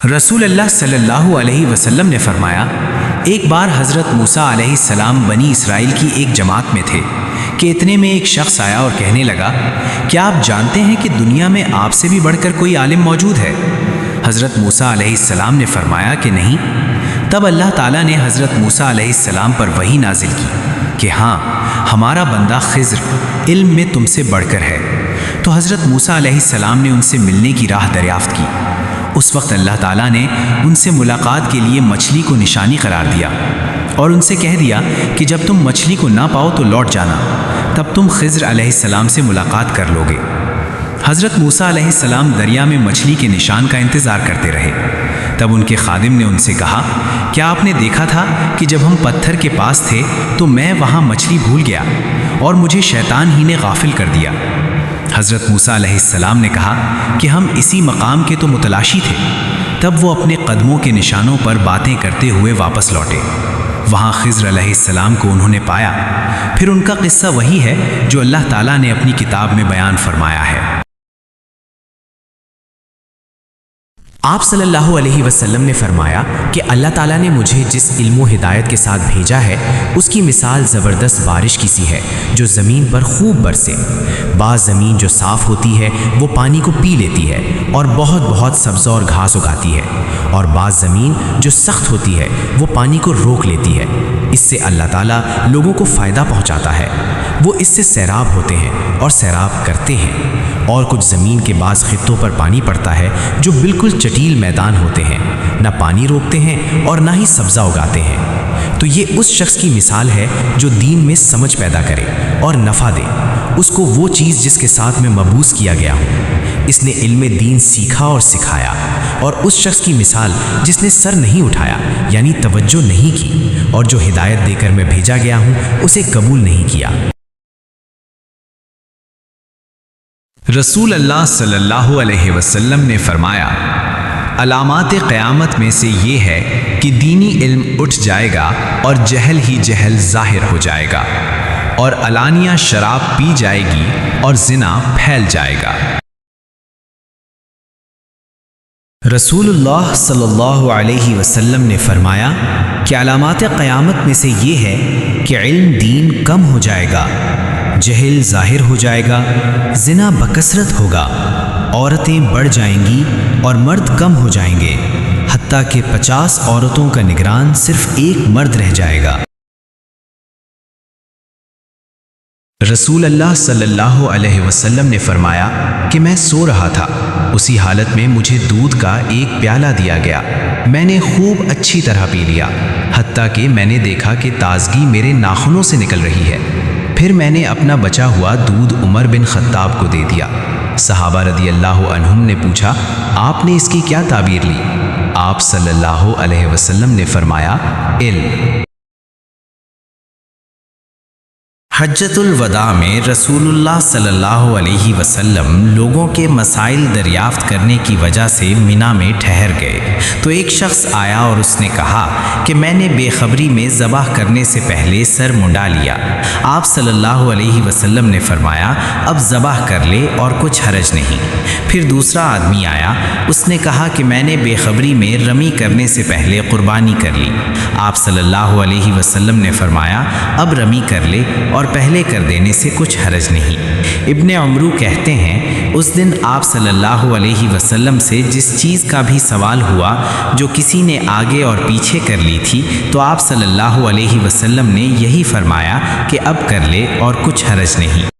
رسول اللہ صلی اللہ علیہ وسلم نے فرمایا، ایک بار حضرت موسیٰ علیہ السلام بنی اسرائیل کی ایک جماعت میں تھے کہ اتنے میں ایک شخص آیا اور کہنے لگا، کیا آپ جانتے ہیں کہ دنیا میں آپ سے بھی بڑھ کر کوئی عالم موجود ہے؟ حضرت موسیٰ علیہ السلام نے فرمایا کہ نہیں۔ تب اللہ تعالیٰ نے حضرت موسیٰ علیہ السلام پر وحی نازل کی کہ ہاں، ہمارا بندہ خضر علم میں تم سے بڑھ کر ہے۔ تو حضرت موسیٰ علیہ السلام نے ان سے ملنے کی راہ دریافت کی۔ اس وقت اللہ تعالیٰ نے ان سے ملاقات کے لیے مچھلی کو نشانی قرار دیا اور ان سے کہہ دیا کہ جب تم مچھلی کو نہ پاؤ تو لوٹ جانا، تب تم خضر علیہ السلام سے ملاقات کر لو گے۔ حضرت موسیٰ علیہ السلام دریا میں مچھلی کے نشان کا انتظار کرتے رہے۔ تب ان کے خادم نے ان سے کہا، کیا آپ نے دیکھا تھا کہ جب ہم پتھر کے پاس تھے تو میں وہاں مچھلی بھول گیا اور مجھے شیطان ہی نے غافل کر دیا؟ حضرت موسیٰ علیہ السلام نے کہا کہ ہم اسی مقام کے تو متلاشی تھے۔ تب وہ اپنے قدموں کے نشانوں پر باتیں کرتے ہوئے واپس لوٹے۔ وہاں خضر علیہ السلام کو انہوں نے پایا۔ پھر ان کا قصہ وہی ہے جو اللہ تعالیٰ نے اپنی کتاب میں بیان فرمایا ہے۔ آپ صلی اللہ علیہ وسلم نے فرمایا کہ اللہ تعالیٰ نے مجھے جس علم و ہدایت کے ساتھ بھیجا ہے اس کی مثال زبردست بارش کی سی ہے جو زمین پر خوب برسے۔ بعض زمین جو صاف ہوتی ہے وہ پانی کو پی لیتی ہے اور بہت بہت سبز اور گھاس اگاتی ہے، اور بعض زمین جو سخت ہوتی ہے وہ پانی کو روک لیتی ہے۔ اس سے اللہ تعالیٰ لوگوں کو فائدہ پہنچاتا ہے، وہ اس سے سیراب ہوتے ہیں اور سیراب کرتے ہیں۔ اور کچھ زمین کے بعض خطوں پر پانی پڑتا ہے جو بالکل چٹیل میدان ہوتے ہیں، نہ پانی روکتے ہیں اور نہ ہی سبزہ اگاتے ہیں۔ تو یہ اس شخص کی مثال ہے جو دین میں سمجھ پیدا کرے اور نفع دے اس کو وہ چیز جس کے ساتھ میں مبعوث کیا گیا ہوں۔ اس نے علم دین سیکھا اور سکھایا۔ اور اس شخص کی مثال جس نے سر نہیں اٹھایا یعنی توجہ نہیں کی، اور جو ہدایت دے کر میں بھیجا گیا ہوں اسے قبول نہیں کیا۔ رسول اللہ صلی اللہ علیہ وسلم نے فرمایا، علامات قیامت میں سے یہ ہے کہ دینی علم اٹھ جائے گا اور جہل ہی جہل ظاہر ہو جائے گا، اور علانیہ شراب پی جائے گی اور زنا پھیل جائے گا۔ رسول اللہ صلی اللہ علیہ وسلم نے فرمایا کہ علامات قیامت میں سے یہ ہے کہ علم دین کم ہو جائے گا، جہل ظاہر ہو جائے گا، زنا بکثرت ہوگا، عورتیں بڑھ جائیں گی اور مرد کم ہو جائیں گے، حتیٰ کہ 50 عورتوں کا نگران صرف ایک مرد رہ جائے گا۔ رسول اللہ صلی اللہ علیہ وسلم نے فرمایا کہ میں سو رہا تھا، اسی حالت میں مجھے دودھ کا ایک پیالہ دیا گیا، میں نے خوب اچھی طرح پی لیا، حتیٰ کہ میں نے دیکھا کہ تازگی میرے ناخنوں سے نکل رہی ہے۔ پھر میں نے اپنا بچا ہوا دودھ عمر بن خطاب کو دے دیا۔ صحابہ رضی اللہ عنہم نے پوچھا، آپ نے اس کی کیا تعبیر لی؟ آپ صلی اللہ علیہ وسلم نے فرمایا، علم۔ حجۃ الوداع میں رسول اللہ صلی اللہ علیہ وسلم لوگوں کے مسائل دریافت کرنے کی وجہ سے منا میں ٹھہر گئے تو ایک شخص آیا اور اس نے کہا کہ میں نے بے خبری میں ذبح کرنے سے پہلے سر منڈا لیا۔ آپ صلی اللہ علیہ وسلم نے فرمایا، اب ذبح کر لے اور کچھ حرج نہیں۔ پھر دوسرا آدمی آیا، اس نے کہا کہ میں نے بے خبری میں رمی کرنے سے پہلے قربانی کر لی۔ آپ صلی اللہ علیہ وسلم نے فرمایا، اب رمی کر لے اور پہلے کر دینے سے کچھ حرج نہیں۔ ابن عمرو کہتے ہیں، اس دن آپ صلی اللہ علیہ وسلم سے جس چیز کا بھی سوال ہوا جو کسی نے آگے اور پیچھے کر لی تھی تو آپ صلی اللہ علیہ وسلم نے یہی فرمایا کہ اب کر لے اور کچھ حرج نہیں۔